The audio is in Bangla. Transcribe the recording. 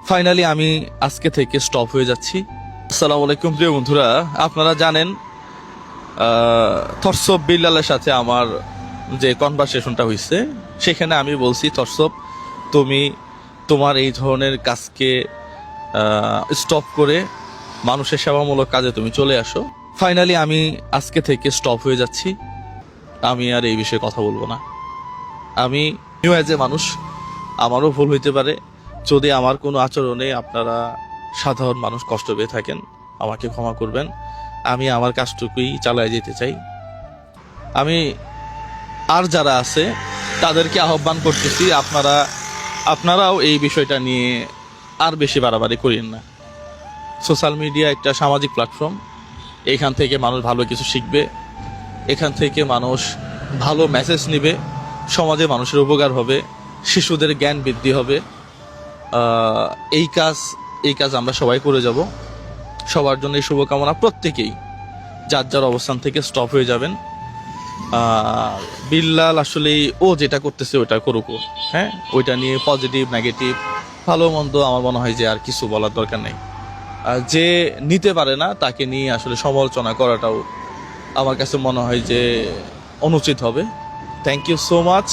ফাইনালি আমি আজকে থেকে স্টপ হয়ে যাচ্ছি। আসসালামু আলাইকুম প্রিয় বন্ধুরা, আপনারা জানেন থরসব বিল্লালের সাথে আমার যে কনভারসেশনটা হয়েছে সেখানে আমি বলছি, থরসব তুমি তোমার এই ধরনের কাজকে স্টপ করে মানুষের সেবামূলক কাজে তুমি চলে আসো। ফাইনালি আমি আজকে থেকে স্টপ হয়ে যাচ্ছি। আমি আর এই বিষয়ে কথা বলবো না। আমি নিউ অ্যাজ এ মানুষ, আমারও ভুল হইতে পারে। যদি আমার কোনো আচরণে আপনারা সাধারণ মানুষ কষ্ট পেয়ে থাকেন, আমাকে ক্ষমা করবেন। আমি আমার কাজটুকুই চালায় যেতে চাই। আমি আর যারা আছে তাদেরকে আহ্বান করতেছি, আপনারাও এই বিষয়টা নিয়ে আর বেশি বাড়াবাড়ি করেন না। সোশ্যাল মিডিয়া একটা সামাজিক প্ল্যাটফর্ম, এখান থেকে মানুষ ভালো কিছু শিখবে, এখান থেকে মানুষ ভালো মেসেজ নেবে, সমাজে মানুষের উপকার হবে, শিশুদের জ্ঞান বৃদ্ধি হবে। এই কাজ আমরা সবাই করে যাব। সবার জন্য এই শুভকামনা। প্রত্যেকেই যার যার অবস্থান থেকে স্টপ হয়ে যাবেন। বিল্লাল আসলে ও যেটা করতেছে ওটা করুক, হ্যাঁ, ওইটা নিয়ে পজিটিভ নেগেটিভ ভালো মন্দ আমার মনে হয় যে আর কিছু বলার দরকার নেই। যে নিতে পারে না তাকে নিয়ে আসলে সমালোচনা করাটাও আমার কাছে মনে হয় যে অনুচিত হবে। Thank you so much.